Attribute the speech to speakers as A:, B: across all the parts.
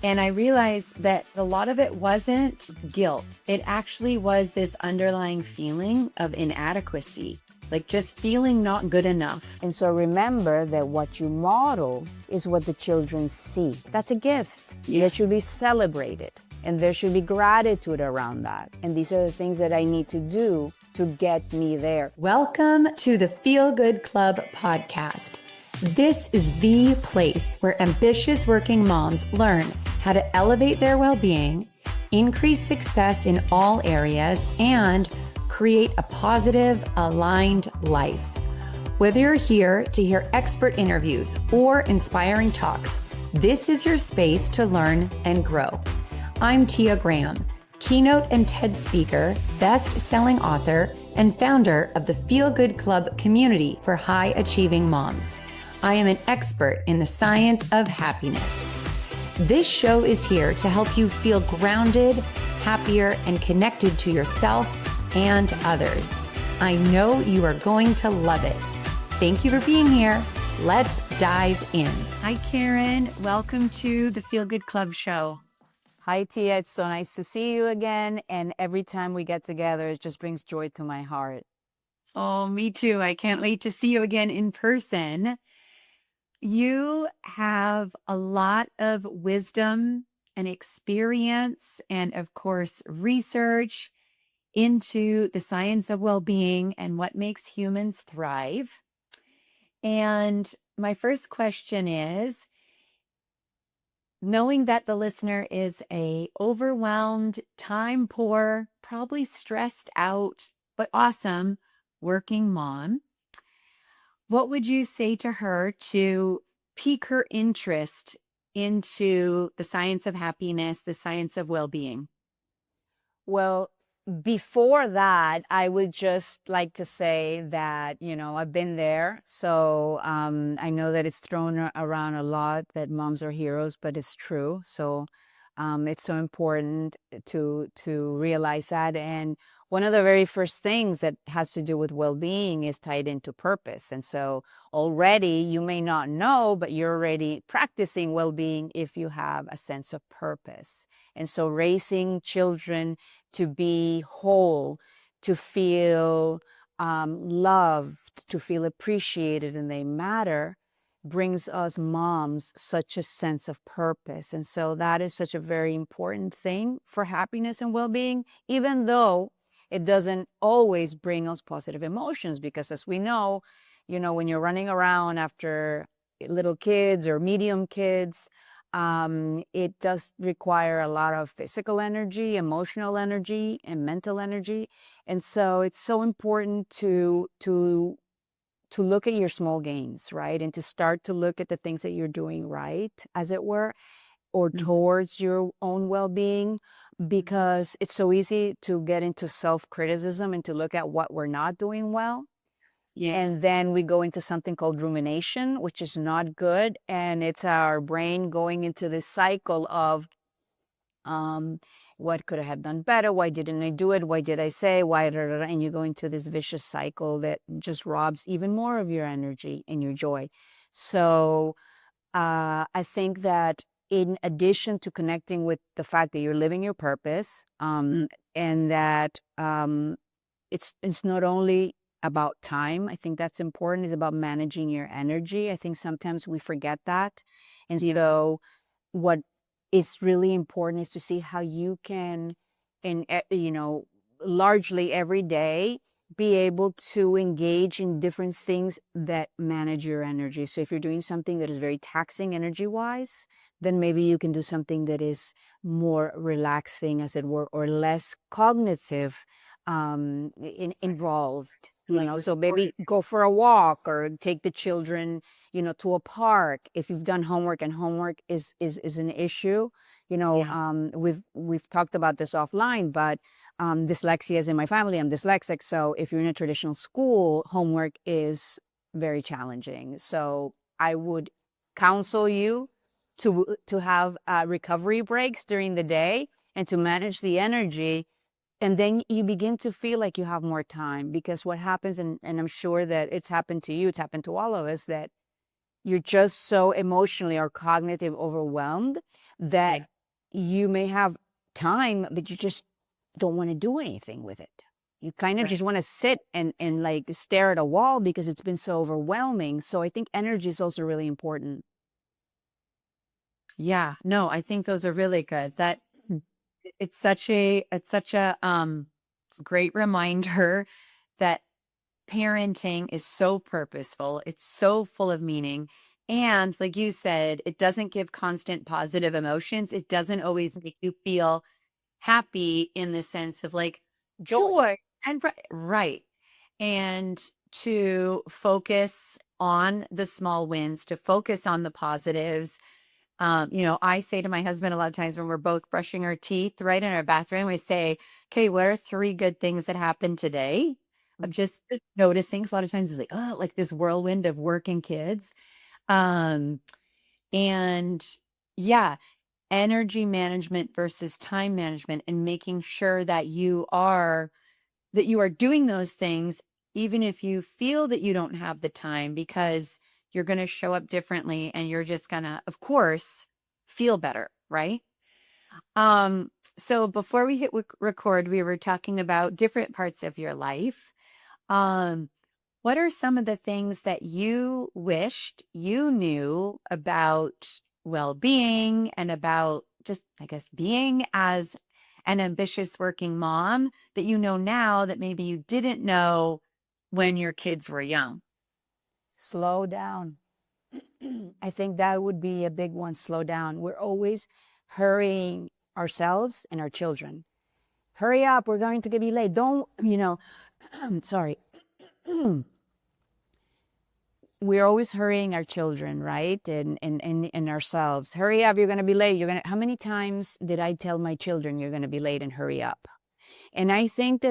A: And I realized that a lot of it wasn't guilt. It actually was this underlying feeling of inadequacy, like just feeling not good enough.
B: And so remember that what you model is what the children see. That's a gift that should be celebrated. And there should be gratitude around that. And these are the things that I need to do to get me there.
A: Welcome to the Feel Good Club podcast. This is the place where ambitious working moms learn how to elevate their well-being, increase success in all areas, and create a positive, aligned life. Whether you're here to hear expert interviews or inspiring talks, this is your space to learn and grow. I'm Tia Graham, keynote and TED speaker, best-selling author, and founder of the Feel Good Club community for high-achieving moms. I am an expert in the science of happiness. This show is here to help you feel grounded, happier, and connected to yourself and others. I know you are going to love it. Thank you for being here. Let's dive in. Hi, Karen. Welcome to the Feel Good Club show.
B: Hi, Tia. It's so nice to see you again. And every time we get together, it just brings joy to my heart.
A: Oh, me too. I can't wait to see you again in person. You have a lot of wisdom and experience and, of course, research into the science of well-being and what makes humans thrive. And my first question is, knowing that the listener is a overwhelmed, time-poor, probably stressed out, but awesome working mom, what would you say to her to pique her interest into the science of happiness, the science of well-being?
B: Well, before that, I would just like to say that, I've been there. So I know that it's thrown around a lot that moms are heroes, but it's true. So it's so important to realize that. And one of the very first things that has to do with well-being is tied into purpose. And so already you may not know, but you're already practicing well-being if you have a sense of purpose. And so raising children to be whole, to feel loved, to feel appreciated and they matter, brings us moms such a sense of purpose. And so that is such a very important thing for happiness and well-being, even though it doesn't always bring us positive emotions, because as we know, when you're running around after little kids or medium kids, it does require a lot of physical energy, emotional energy, and mental energy. And so it's so important to look at your small gains, right? And to start to look at the things that you're doing right, as it were, or towards your own well-being, because it's so easy to get into self-criticism and to look at what we're not doing well.
A: Yes.
B: And then we go into something called rumination, which is not good. And it's our brain going into this cycle of what could I have done better? Why didn't I do it? Why did I say? Why? And you go into this vicious cycle that just robs even more of your energy and your joy. So I think that in addition to connecting with the fact that you're living your purpose, and that it's not only about time. I think that's important. It's about managing your energy. I think sometimes we forget that. And so what is really important is to see how you can, largely every day, be able to engage in different things that manage your energy. So if you're doing something that is very taxing energy-wise, then maybe you can do something that is more relaxing, as it were, or less cognitive involved. So maybe go for a walk or take the children, to a park. If you've done homework and homework is an issue, we've talked about this offline, but dyslexia is in my family. I'm dyslexic. So if you're in a traditional school, homework is very challenging. So I would counsel you to have recovery breaks during the day and to manage the energy. And then you begin to feel like you have more time, because what happens, and I'm sure that it's happened to you, it's happened to all of us, that you're just so emotionally or cognitive overwhelmed that you may have time, but you just don't want to do anything with it. You kind of just want to sit and like stare at a wall because it's been so overwhelming. So I think energy is also really important.
A: Yeah, no, I think those are really good. That it's such a great reminder that parenting is so purposeful. It's so full of meaning. And like you said, it doesn't give constant positive emotions. It doesn't always make you feel happy in the sense of like
B: Joy.
A: joy and right. And to focus on the small wins, to focus on the positives. I say to my husband a lot of times when we're both brushing our teeth right in our bathroom, we say, okay, what are 3 good things that happened today? I'm just noticing. 'Cause a lot of times it's like, oh, like this whirlwind of work and kids. Um, and yeah, energy management versus time management and making sure that you are doing those things, even if you feel that you don't have the time, because you're going to show up differently and you're just going to, of course, feel better, right? So before we hit record, we were talking about different parts of your life. Um, what are some of the things that you wished you knew about well-being and about just, I guess, being as an ambitious working mom that you know now that maybe you didn't know when your kids were young?
B: Slow down. I think that would be a big one. Slow down. We're always hurrying ourselves and our children. Hurry up, we're going to be late. Don't, sorry. We're always hurrying our children, right? And ourselves. Hurry up, you're going to be late. How many times did I tell my children you're going to be late and hurry up? And I think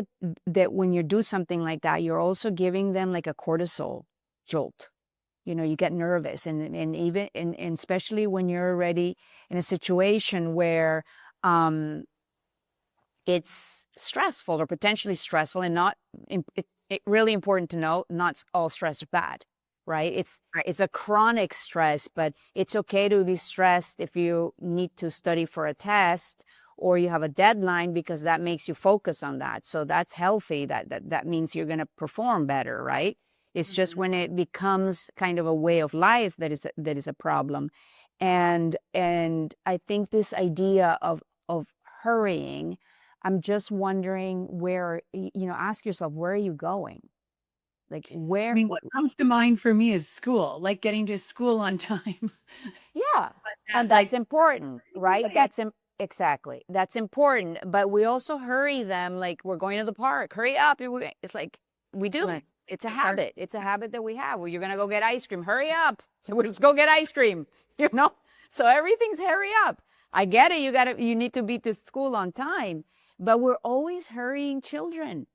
B: that when you do something like that, you're also giving them like a cortisol jolt. You get nervous, and even and especially when you're already in a situation where it's stressful or potentially stressful, and not really important to know, not all stress is bad, right? It's a chronic stress, but it's okay to be stressed if you need to study for a test or you have a deadline, because that makes you focus on that. So that's healthy. That means you're going to perform better, right? It's just when it becomes kind of a way of life that is a problem. And I think this idea of hurrying, I'm just wondering where, ask yourself, where are you going? Like
A: I
B: where?
A: mean, what comes to mind for me is school, like getting to school on time.
B: Yeah. And
A: Like,
B: that's important, right? Exactly. That's important. But we also hurry them, like we're going to the park. Hurry up. It's like we do.
A: right.
B: It's a habit. It's a habit that we have. Well, you're going to go get ice cream. Hurry up. Let's go get ice cream. You know? So everything's hurry up. I get it. You need to be to school on time, but we're always hurrying children,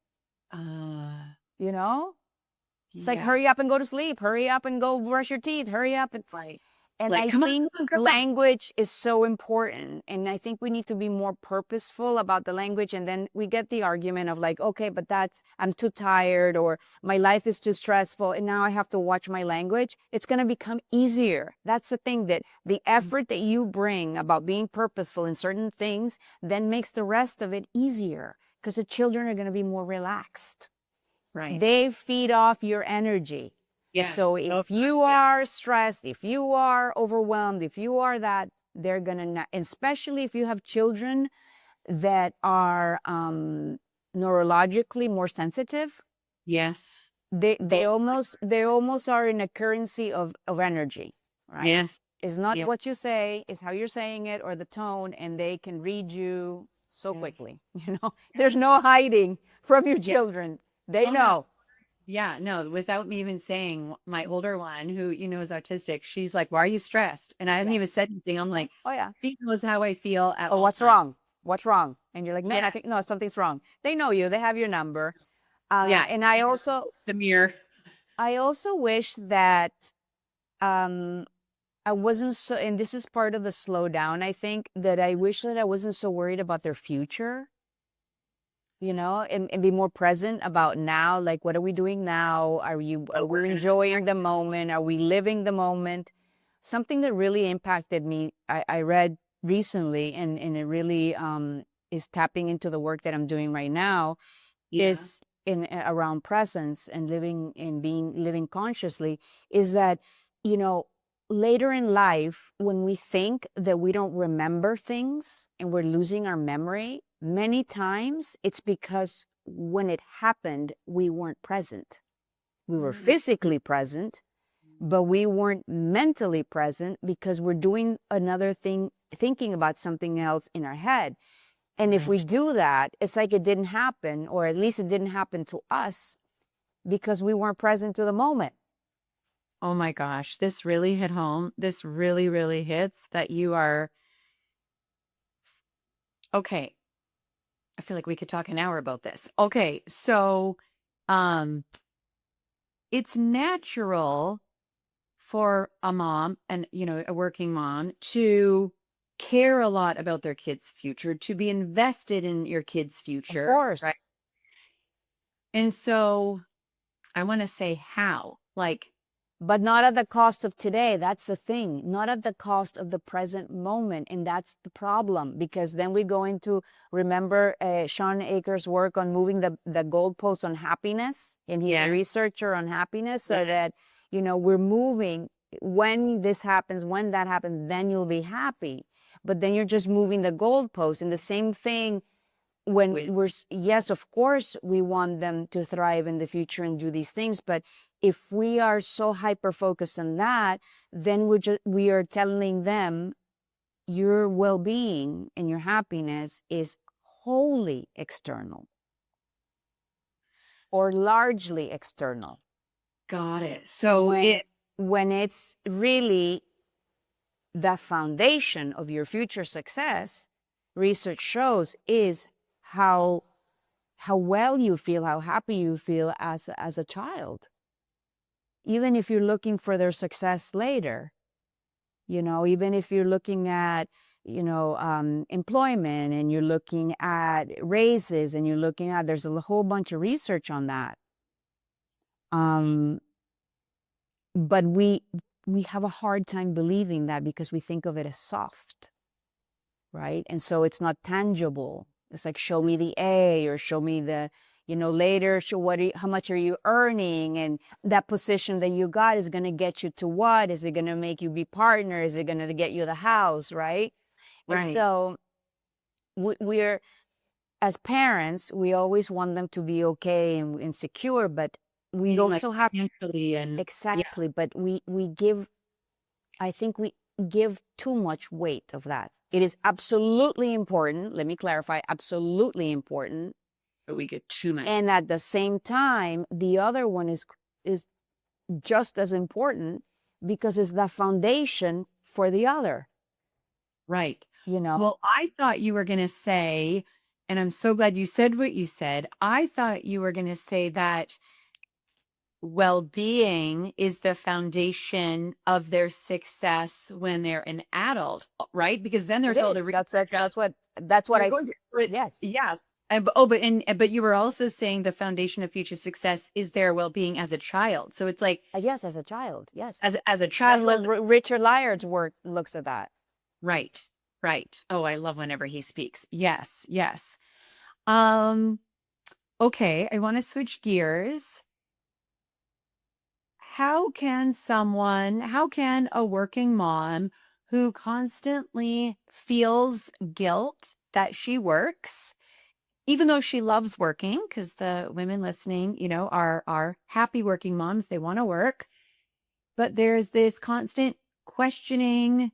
B: you know? It's like,
A: Yeah.
B: hurry up and go to sleep. Hurry up and go brush your teeth. Hurry up and
A: Right.
B: and
A: Like,
B: I
A: come on,
B: think
A: come on, girl.
B: language is so important. And I think we need to be more purposeful about the language. And then we get the argument of like, okay, but I'm too tired, or my life is too stressful, and now I have to watch my language. It's going to become easier. That's the thing, that the effort that you bring about being purposeful in certain things then makes the rest of it easier, because the children are going to be more relaxed.
A: Right.
B: They feed off your energy.
A: Yes.
B: So if you are stressed, if you are overwhelmed, if you are that, they're going to not, especially if you have children that are neurologically more sensitive.
A: Yes.
B: They almost are in a currency of energy, right?
A: Yes.
B: It's not
A: Yep.
B: what you say, it's how you're saying it or the tone, and they can read you so
A: Yes.
B: quickly. There's no hiding from your children. They
A: Oh,
B: know.
A: no. Yeah, no, without me even saying, my older one, who is autistic, she's like, "Why are you stressed?" And I hadn't even said anything. I'm like,
B: Oh yeah.
A: "She knows how I feel at
B: Or
A: all
B: what's
A: times."
B: wrong? What's wrong? And you're like, no,
A: Yeah.
B: I think no, something's wrong. They know you. They have your number.
A: Yeah.
B: And I
A: The mirror.
B: also wish that um, I wasn't so. And this is part of the slowdown. I think that I wish that I wasn't so worried about their future. And be more present about now. Like, what are we doing now? Are we enjoying the moment? Are we living the moment? Something that really impacted me, I read recently, and it really is tapping into the work that I'm doing right now, is in around presence and living consciously, is that, you know, later in life, when we think that we don't remember things and we're losing our memory, many times it's because when it happened, we weren't present. We were physically present, but we weren't mentally present because we're doing another thing, thinking about something else in our head. And if we do that, it's like it didn't happen, or at least it didn't happen to us because we weren't present to the moment.
A: Oh my gosh, this really hit home. This really, really hits that you are okay. I feel like we could talk an hour about this. Okay, so um it's natural for a mom and, a working mom to care a lot about their kids' future, to be invested in your kids'
B: Of
A: future,
B: course.
A: right? And so I want to say how, like,
B: But not at the cost of today. That's the thing. Not at the cost of the present moment. And that's the problem, because then we go into, remember Sean Akers' work on moving the goalpost on happiness? And he's a researcher on happiness, so that, we're moving. When this happens, when that happens, then you'll be happy. But then you're just moving the goalpost. And the same thing when yes, of course, we want them to thrive in the future and do these things. But if we are so hyper focused on that, then we are telling them your well-being and your happiness is wholly external or largely external.
A: Got it. So
B: when it's really the foundation of your future success, research shows, is how well you feel, how happy you feel as a child. Even if you're looking for their success later, even if you're looking at, employment, and you're looking at raises, and you're looking at, there's a whole bunch of research on that. But we have a hard time believing that because we think of it as soft, right? And so it's not tangible. It's like, show me the A, or show me the, later, show how much are you earning? And that position that you got is going to get you to what? Is it going to make you be partner? Is it going to get you the house, right?
A: Right.
B: And so we're, as parents, we always want them to be okay and secure, but we also have, exactly, but we give, I think we give too much weight of that. It is absolutely important. Let me clarify, absolutely important.
A: But we get too much.
B: And at the same time, the other one is just as important, because it's the foundation for the other.
A: Right. Well, I thought you were going to say, and I'm so glad you said what you said. I thought you were going to say that well-being is the foundation of their success when they're an adult, right? Because then there's all the
B: that's what I yes.
A: Yeah. But you were also saying the foundation of future success is their well-being as a child. So it's like,
B: yes, as a child, yes,
A: as a child.
B: That's what Richard Lyard's work looks at that.
A: Right. Oh, I love whenever he speaks. Yes. Okay, I want to switch gears. How can a working mom who constantly feels guilt that she works, even though she loves working, because the women listening, are happy working moms, they want to work, but there's this constant questioning,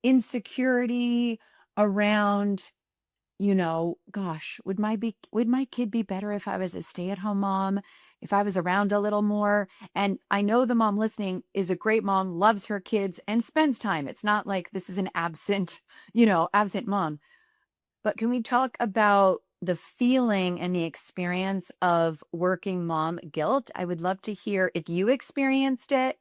A: insecurity around, gosh, would my kid be better if I was a stay-at-home mom, if I was around a little more? And I know the mom listening is a great mom, loves her kids, and spends time. It's not like this is an absent mom. But can we talk about the feeling and the experience of working mom guilt? I would love to hear if you experienced it,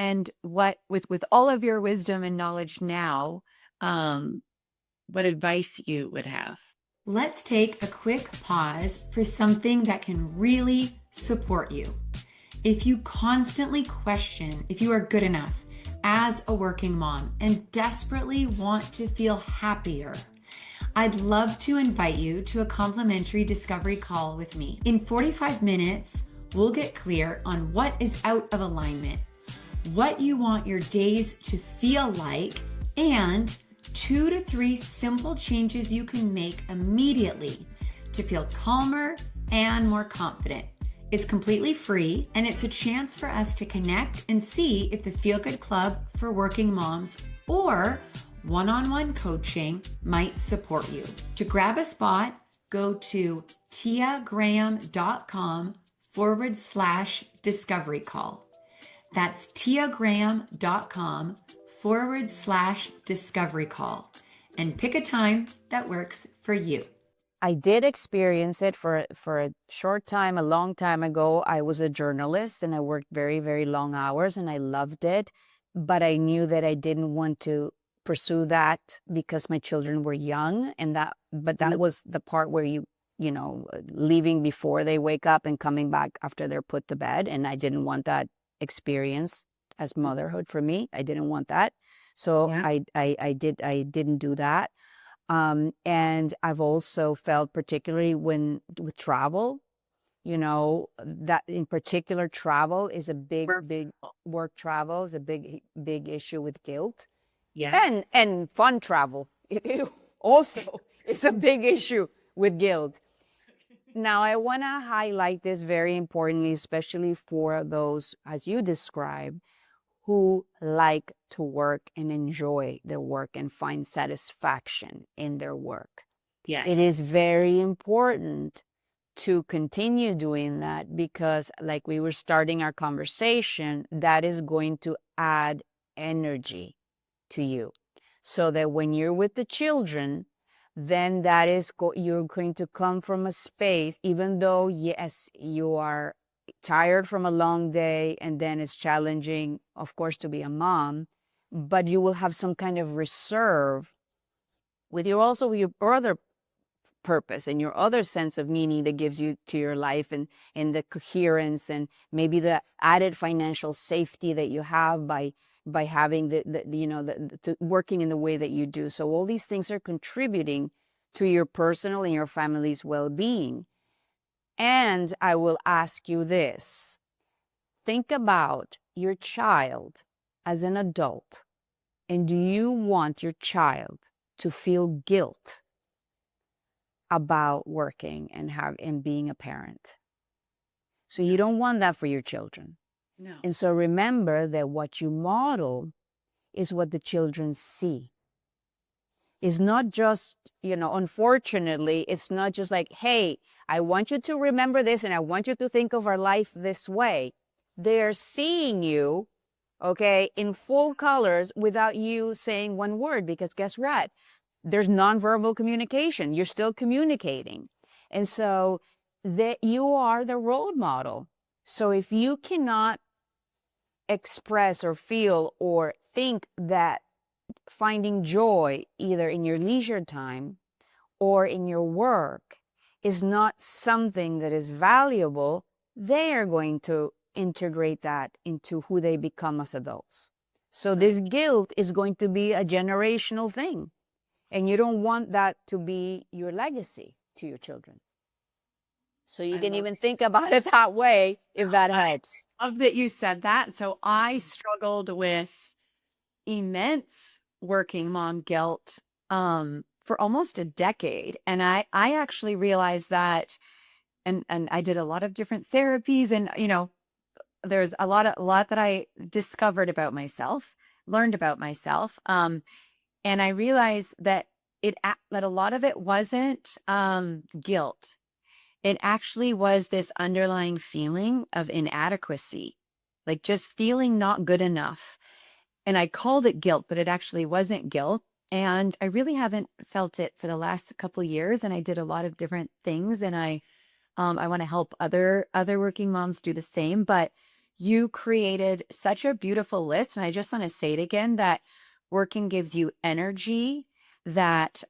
A: and what, with all of your wisdom and knowledge now, what advice you would have. Let's take a quick pause for something that can really support you. If you constantly question if you are good enough, as a working mom and desperately want to feel happier, I'd love to invite you to a complimentary discovery call with me. In 45 minutes, we'll get clear on what is out of alignment, what you want your days to feel like, and 2 to 3 simple changes you can make immediately to feel calmer and more confident. It's completely free, and it's a chance for us to connect and see if the Feel Good Club for working moms or one-on-one coaching might support you. To grab a spot, go to tiagraham.com/discovery call. That's tiagraham.com/discovery call, and pick a time that works for you.
B: I did experience it for a short time, a long time ago. I was a journalist and I worked very, very long hours and I loved it. But I knew that I didn't want to pursue that because my children were young. But that was the part where leaving before they wake up and coming back after they're put to bed. And I didn't want that experience as motherhood for me. I didn't want that. So yeah. I didn't do that. And I've also felt, particularly with travel, that in particular travel is a big work travel is a big issue with guilt. Yes. And fun travel. It also is a big issue with guilt. Now, I want to highlight this very importantly, especially for those, as you described, who like to work and enjoy their work and find satisfaction in their work. Yes. It is very important to continue doing that because, like we were starting our conversation, that is going to add energy to you. So that when you're with the children, then that is you're going to come from a space, even though, yes, you are tired from a long day, and then it's challenging, of course, to be a mom, but you will have some kind of reserve with your other purpose and your other sense of meaning that gives you to your life, and the coherence and maybe the added financial safety that you have by having the working in the way that you do. So all these things are contributing to your personal and your family's well-being. And I will ask you this. Think about your child as an adult. And do you want your child to feel guilt about working and being a parent? So you don't want that for your children. No. And so remember that what you model is what the children see. It's not just, unfortunately, it's not just like, hey, I want you to remember this and I want you to think of our life this way. They're seeing you, okay, in full colors without you saying one word, because guess what? There's nonverbal communication. You're still communicating. And so that you are the role model. So if you cannot express or feel or think that finding joy either in your leisure time or in your work is not something that is valuable, they are going to integrate that into who they become as adults. So this guilt is going to be a generational thing. And you don't want that to be your legacy to your children. So you can even think about it that way, if that helps.
C: I love that you said that. So I struggled with immense working mom guilt for almost a decade. And I actually realized that, and I did a lot of different therapies, and there's a lot that I discovered about myself, learned about myself. And I realized that that a lot of it wasn't guilt. It actually was this underlying feeling of inadequacy, like just feeling not good enough. And I called it guilt, but it actually wasn't guilt. And I really haven't felt it for the last couple of years. And I did a lot of different things, and I want to help other working moms do the same. But you created such a beautiful list. And I just want to say it again, that working gives you energy, that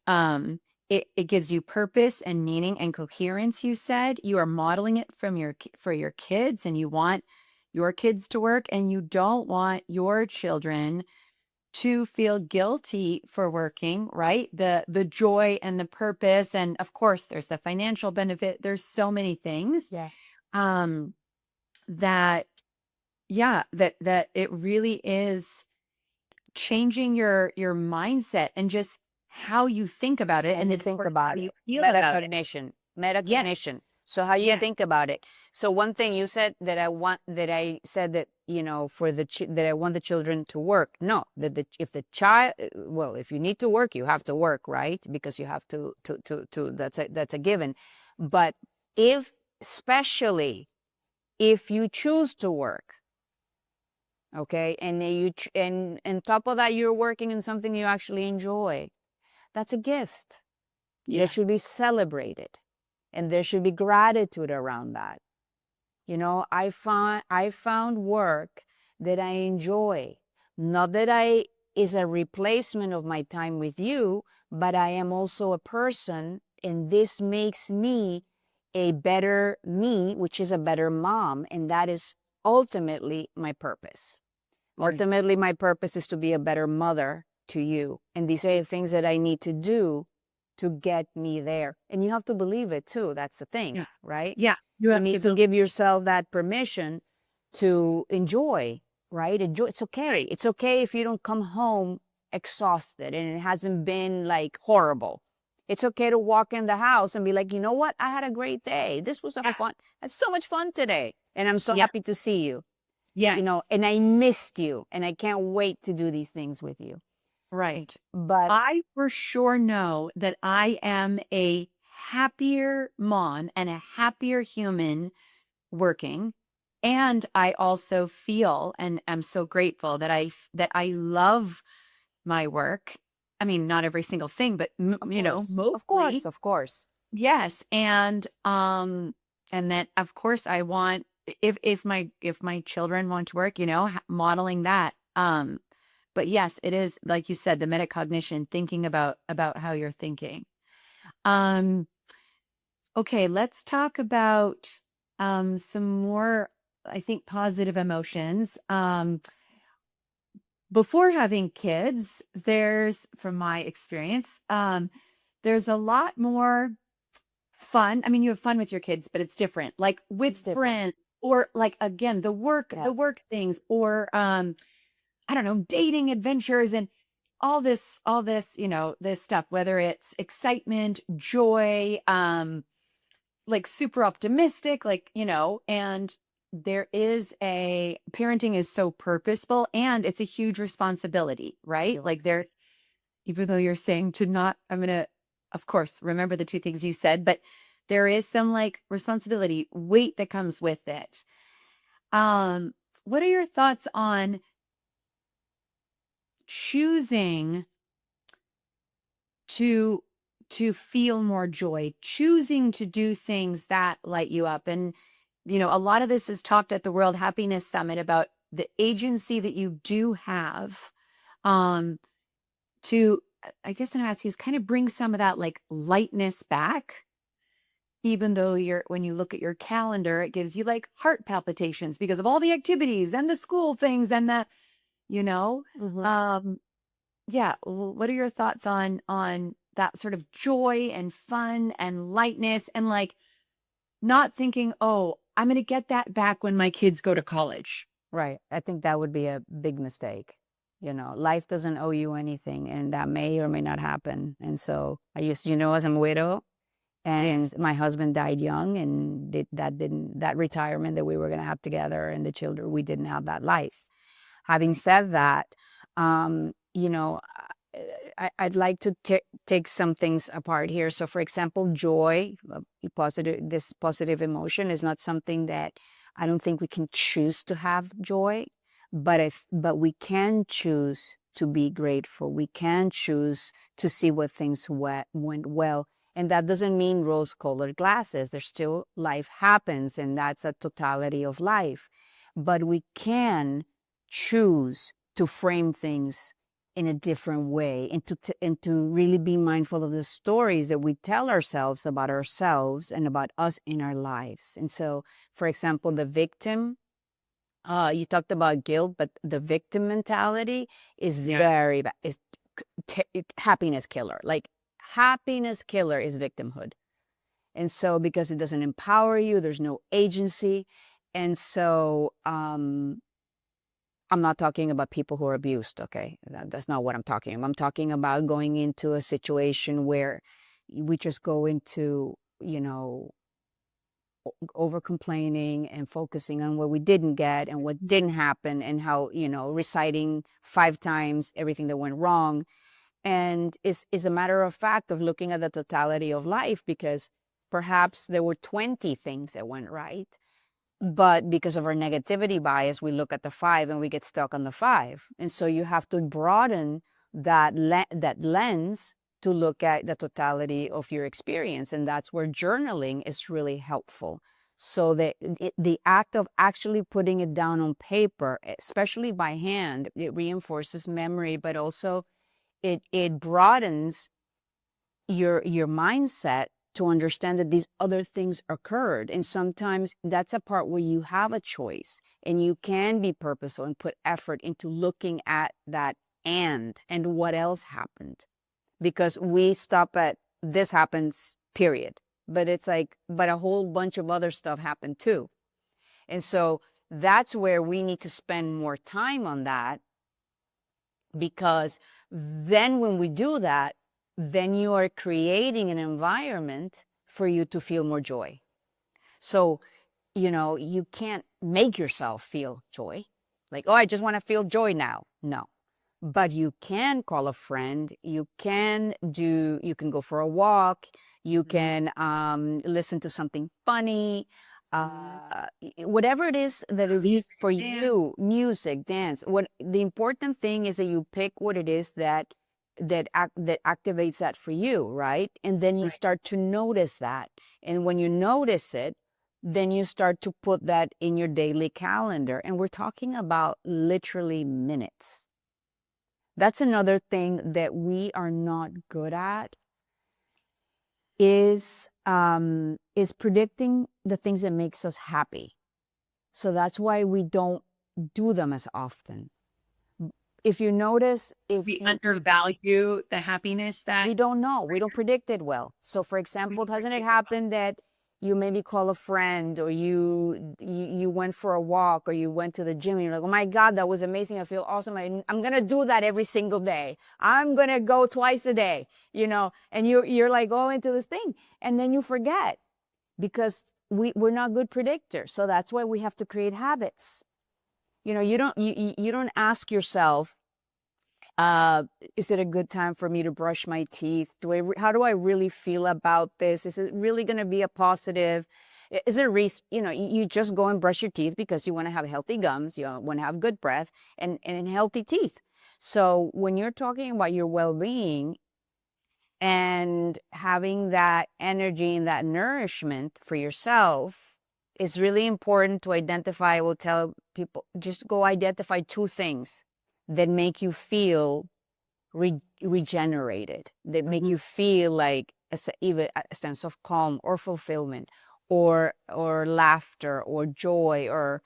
C: it gives you purpose and meaning and coherence. You said you are modeling it for your kids, and you want your kids to work, and you don't want your children to feel guilty for working, right? The joy and the purpose, and of course there's the financial benefit. There's so many things.
B: Yeah.
C: Um that yeah, that it really is changing your mindset and just how you think about it,
B: And you
C: then, of
B: think
C: course, how
B: about
C: you
B: it.
C: feel about it.
B: Metacognition.
C: Yes,
B: Metacognition. So how you
C: yes,
B: think about it. So one thing you said that I said that, for that I want the children to work. No, that if the child, well, if you need to work, you have to work, right? Because you have to that's a given. But if, especially if you choose to work, okay, and and on top of that, you're working in something you actually enjoy, that's a gift
C: yeah,
B: that should be celebrated, and there should be gratitude around that. I found work that I enjoy, not that I is a replacement of my time with you, but I am also a person, and this makes me a better me, which is a better mom, and that is ultimately my purpose.
C: right.
B: Ultimately, my purpose is to be a better mother to you. And these are the things that I need to do to get me there. And you have to believe it too. That's the thing,
C: Yeah,
B: right?
C: yeah. You
B: You
C: have
B: need to give yourself that permission to enjoy, right? Enjoy. It's okay. It's okay if you don't come home exhausted and it hasn't been like horrible. It's okay to walk in the house and be like, you know what? I had a great day. This was
C: yeah,
B: it's so much fun today. And I'm so
C: yeah,
B: happy to see you,
C: yeah,
B: and I missed you, and I can't wait to do these things with you.
C: right.
B: But
C: I for sure know that I am a happier mom and a happier human working. And I also feel and am so grateful that I love my work. I mean, not every single thing, but
B: of course, of
C: mostly.
B: course, of course.
C: Yes. And that of course I want, if my children want to work, modeling that. But yes, it is like you said, the metacognition, thinking about how you're thinking. Um, okay, let's talk about some more, I think, positive emotions. Before having kids, from my experience, there's a lot more fun. I mean, you have fun with your kids, but it's different. Like with
B: It's different.
C: friends, or like again,
B: Yeah.
C: the work things, or I don't know, dating adventures and all this, this stuff, whether it's excitement, joy, like super optimistic, like, and parenting is so purposeful and it's a huge responsibility, right? Like even though you're saying to not, I'm going to, of course, remember the two things you said, but there is some like responsibility, weight that comes with it. Um, what are your thoughts on choosing to feel more joy, choosing to do things that light you up? And a lot of this is talked at the World Happiness Summit about the agency that you do have, um to, I guess I'm asking, is kind of bring some of that like lightness back, even though when you look at your calendar, it gives you like heart palpitations because of all the activities and the school things and you know
B: Mhm.
C: um yeah, what are your thoughts on that sort of joy and fun and lightness, and like not thinking, oh, I'm going to get that back when my kids go to college.
B: Right. I think that would be a big mistake. Life doesn't owe you anything, and that may or may not happen. And so I used, as I'm a widow, and my husband died young, and that retirement that we were going to have together and the children, we didn't have that life. Having said that, um, you know, I'd like to take some things apart here. So, for example, joy, this positive emotion is not something that I don't think we can choose to have joy, but we can choose to be grateful. We can choose to see what things went well. And that doesn't mean rose-colored glasses. There's still life happens, and that's a totality of life. But we can choose to frame things in a different way, and to really be mindful of the stories that we tell ourselves and about us in our lives. And so, for example, the victim You talked about guilt, but the victim mentality is very bad. Is happiness killer. Like happiness killer is victimhood. And so because it doesn't empower you, there's no agency. And so I'm not talking about people who are abused, okay? That's not what I'm talking about. I'm talking about going into a situation where we just go into, over complaining and focusing on what we didn't get and what didn't happen and how, reciting 5 times everything that went wrong. And is a matter of fact of looking at the totality of life, because perhaps there were 20 things that went right, but because of our negativity bias, we look at the 5 and we get stuck on the 5. And so you have to broaden that lens to look at the totality of your experience. And that's where journaling is really helpful. So that the act of actually putting it down on paper, especially by hand, it reinforces memory, but also it broadens your mindset to understand that these other things occurred. And sometimes that's a part where you have a choice and you can be purposeful and put effort into looking at that and what else happened. Because we stop at this happens, period. But it's like, but a whole bunch of other stuff happened too. And so that's where we need to spend more time on that, because then when we do that, then you are creating an environment for you to feel more joy. So, you can't make yourself feel joy. Like, oh, I just want to feel joy now. No. But you can call a friend. You can go for a walk. You can listen to something funny. Whatever it is that it is for you, music, dance. What the important thing is that you pick what it is that activates that for you, right? And then you start to notice that. And when you notice it, then you start to put that in your daily calendar. And we're talking about literally minutes. That's another thing that we are not good at, is predicting the things that makes us happy. So that's why we don't do them as often. If you notice, if
C: we undervalue the happiness that
B: we don't know, we don't predict it well. So for example, hasn't it happened that you maybe call a friend, or you went for a walk, or you went to the gym, and you're like, oh my God, that was amazing. I feel awesome. I'm going to do that every single day. I'm going to go twice a day, and you're like going into this thing, and then you forget, because we're not good predictors. So that's why we have to create habits. You don't ask yourself, is it a good time for me to brush my teeth? How do I really feel about this? Is it really going to be a positive? Is there a reason, you just go and brush your teeth because you want to have healthy gums, you want to have good breath and healthy teeth. So when you're talking about your well-being and having that energy and that nourishment for yourself, it's really important to identify. I will tell people, just go identify 2 things that make you feel regenerated, that make you feel like even a sense of calm or fulfillment, or laughter or joy or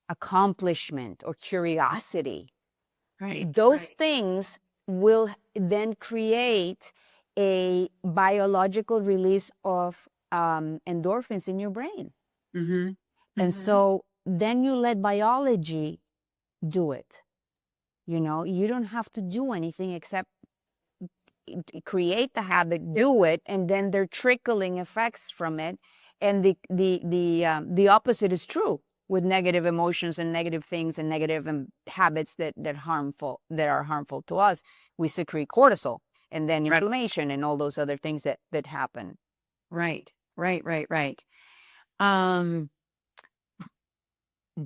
B: accomplishment or curiosity.
C: right.
B: Those things will then create a biological release of endorphins in your brain.
C: Mm-hmm.
B: And so then you let biology do it. You don't have to do anything except create the habit, do it, and then there are trickling effects from it. And the opposite is true with negative emotions and negative things and negative habits that are harmful to us. We secrete cortisol, and then inflammation and all those other things that happen.
C: Right.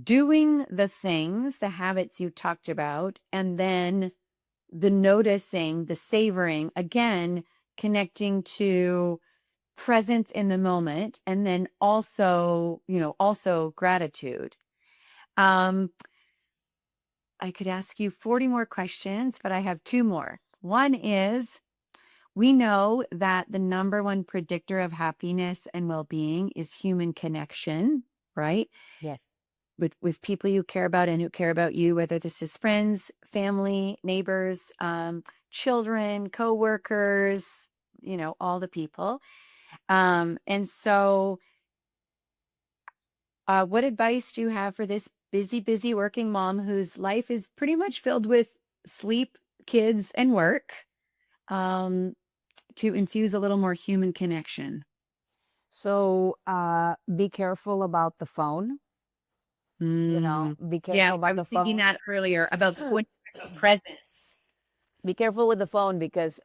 C: Doing the things, the habits you talked about, and then the noticing, the savoring, again, connecting to presence in the moment, and then also gratitude. I could ask you 40 more questions, but I have 2 more. One is, we know that the number 1 predictor of happiness and well-being is human connection, right?
B: Yes.
C: with people you care about and who care about you, whether this is friends, family, neighbors, children, coworkers, all the people. And so, what advice do you have for this busy working mom whose life is pretty much filled with sleep, kids, and work, to infuse a little more human connection?
B: So be careful about the phone. Be careful
C: Yeah, I
B: about the
C: was thinking
B: phone.
C: that earlier about the presence.
B: Be careful with the phone because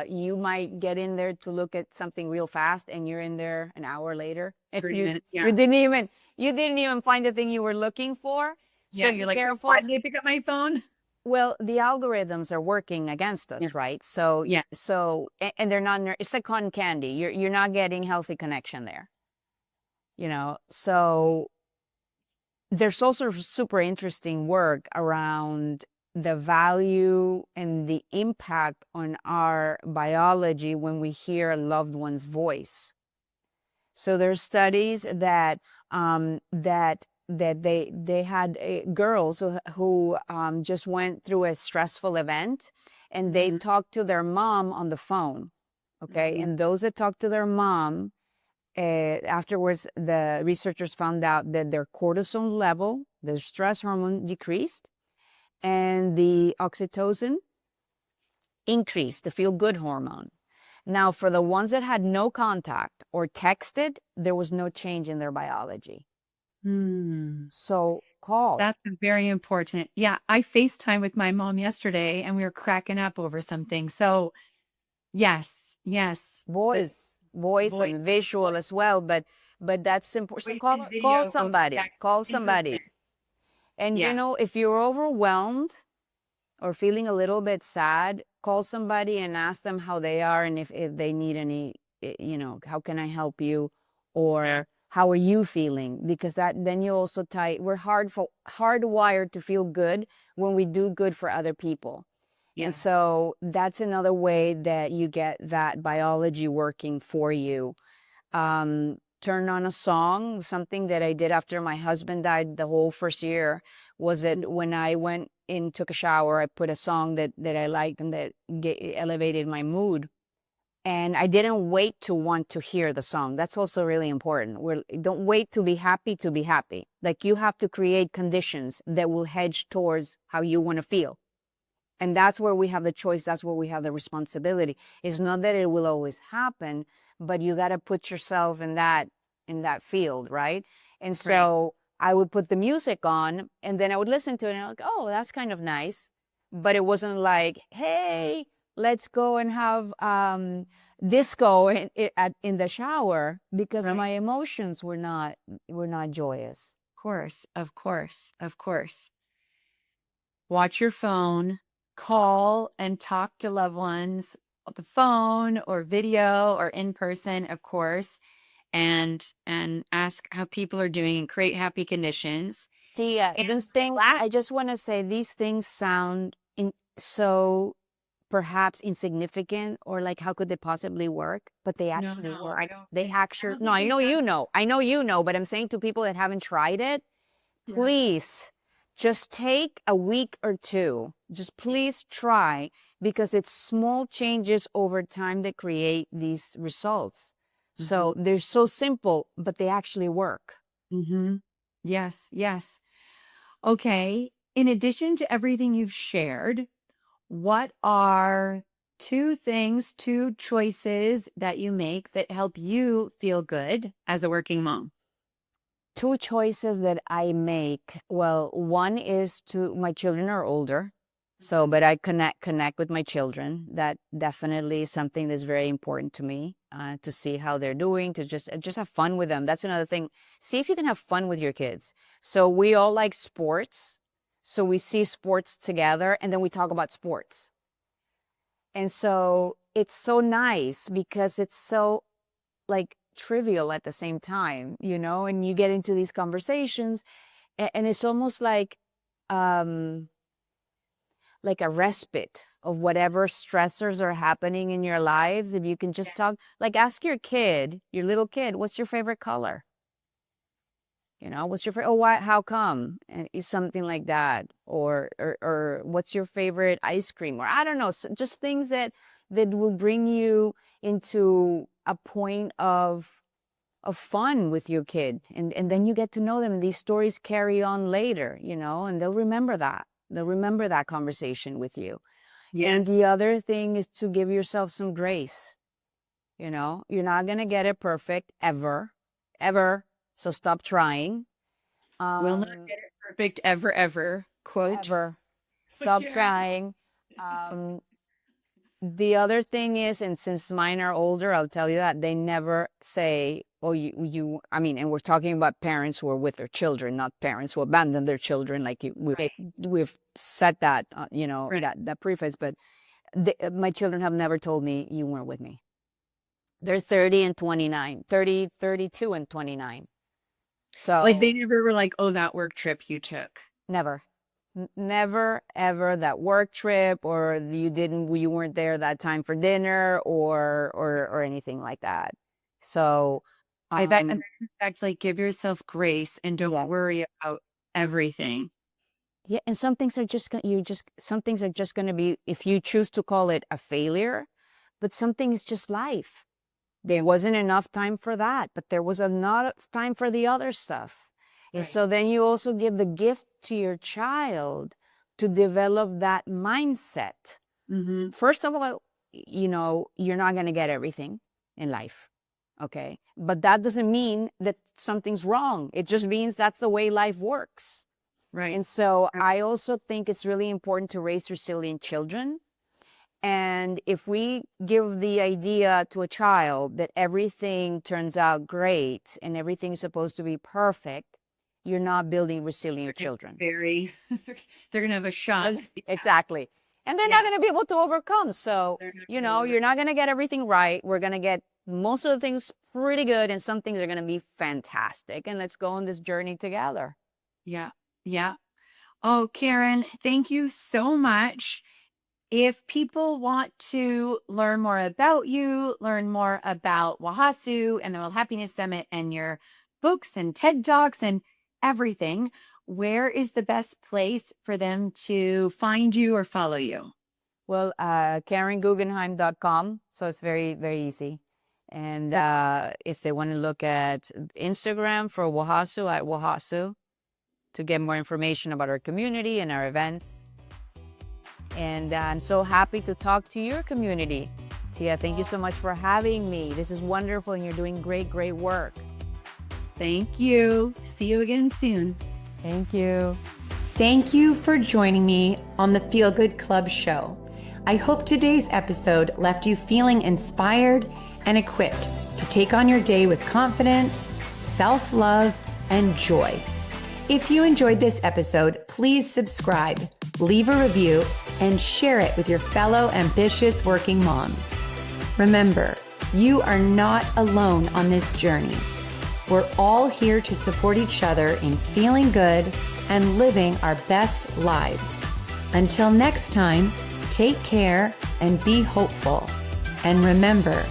B: you might get in there to look at something real fast, and you're in there an hour later. And
C: 30
B: you,
C: minutes, yeah.
B: you didn't even find the thing you were looking for. So
C: Yeah,
B: be
C: you're like,
B: careful.
C: why did they pick up my phone?
B: Well, the algorithms are working against us,
C: Yeah.
B: right? So
C: Yeah.
B: and they're not. It's like cotton candy. You're not getting healthy connection there. So there's also super interesting work around the value and the impact on our biology when we hear a loved one's voice. So there's studies that they had girls who just went through a stressful event, and they talked to their mom on the phone. Okay, and those that talked to their mom, afterwards, the researchers found out that their cortisol level, the stress hormone, decreased, and the oxytocin increased, the feel-good hormone. Now, for the ones that had no contact or texted, there was no change in their biology. So call.
C: That's very important. Yeah, I FaceTime with my mom yesterday, and we were cracking up over something. So, yes,
B: voice and visual as well, but that's important. So call somebody. And if you're overwhelmed or feeling a little bit sad, call somebody and ask them how they are, and if they need any, how can I help you, or how are you feeling? Because then you also we're hardwired to feel good when we do good for other people. Yes. And so that's another way that you get that biology working for you. Turn on a song. Something that I did after my husband died the whole first year was that when I went in, took a shower, I put a song that I liked and that elevated my mood. And I didn't wait to want to hear the song. That's also really important. Don't wait to be happy to be happy. Like, you have to create conditions that will hedge towards how you want to feel. And that's where we have the choice. That's where we have the responsibility. It's not that it will always happen, but you got to put yourself in that field, right? And so I would put the music on, and then I would listen to it, and I'm like, oh, that's kind of nice. But it wasn't like, hey, let's go and have disco in the shower, because my emotions were not joyous.
C: Of course. Watch your phone, call and talk to loved ones on the phone or video or in person, of course, and ask how people are doing and create happy conditions.
B: These things, I just want to say, these things sound so perhaps insignificant, or like, how could they possibly work? But they actually work. I know you know, but I'm saying to people that haven't tried it, please just take a week or two. Just please try, because it's small changes over time that create these results. So they're so simple, but they actually work.
C: Yes. Okay. In addition to everything you've shared, what are two choices that you make that help you feel good as a working mom?
B: Two choices that I make. Well, one is my children are older. So, but I connect with my children. That definitely is something that's very important to me, to see how they're doing, to just have fun with them. That's another thing. See if you can have fun with your kids. So we all like sports. So we see sports together, and then we talk about sports. And so it's so nice because it's so like trivial at the same time, and you get into these conversations, and it's almost like a respite of whatever stressors are happening in your lives. If you can just talk, like, ask your little kid, what's your favorite color? What's your favorite? Oh, why? How come? And something like that, or what's your favorite ice cream? Or I don't know, just things that will bring you into a point of fun with your kid, and then you get to know them, and these stories carry on later, and they'll remember that. They'll remember that conversation with you.
C: Yes.
B: And the other thing is to give yourself some grace. You're not gonna get it perfect ever. So stop trying.
C: Will not get it perfect ever. Quote.
B: Ever. Stop trying. The other thing is, and since mine are older, I'll tell you that they never say, oh, and we're talking about parents who are with their children, not parents who abandon their children. Like we've said that,
C: Right.
B: that preface, but my children have never told me you weren't with me. They're 30 and 29, 30, 32 and 29. So
C: Like they never were like, oh, that work trip you took.
B: never. Never ever that work trip, or you weren't there that time for dinner, or anything like that. So
C: I bet, and in fact, like give yourself grace and don't worry about everything.
B: yeah, and some things are just going to be, if you choose to call it a failure, but something is just life. There wasn't enough time for that, but there was enough time for the other stuff. And so then you also give the gift to your child to develop that mindset.
C: Mm-hmm.
B: First of all, you're not going to get everything in life. Okay. But that doesn't mean that something's wrong. It just means that's the way life works.
C: Right.
B: And so I also think it's really important to raise resilient children. And if we give the idea to a child that everything turns out great and everything's supposed to be perfect, you're not building resilient children.
C: They're going to have a shot.
B: Exactly. And they're not going to be able to overcome. So, you're not going to get everything right. We're going to get most of the things pretty good, and some things are going to be fantastic. And let's go on this journey together.
C: Yeah. Yeah. Oh, Karen, thank you so much. If people want to learn more about you, learn more about Wahasu and the World Happiness Summit and your books and TED Talks and everything, where is the best place for them to find you or follow you?
B: Well, KarenGuggenheim.com. So it's very, very easy. And if they want to look at Instagram for Wahasu, at Wahasu, to get more information about our community and our events. And I'm so happy to talk to your community. Tia, thank you so much for having me. This is wonderful, and you're doing great, great work.
C: Thank you. See you again soon.
B: Thank you.
A: Thank you for joining me on the Feel Good Club show. I hope today's episode left you feeling inspired and equipped to take on your day with confidence, self-love, and joy. If you enjoyed this episode, please subscribe, leave a review, and share it with your fellow ambitious working moms. Remember, you are not alone on this journey. We're all here to support each other in feeling good and living our best lives. Until next time, take care and be hopeful. And remember,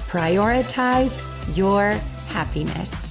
A: prioritize your happiness.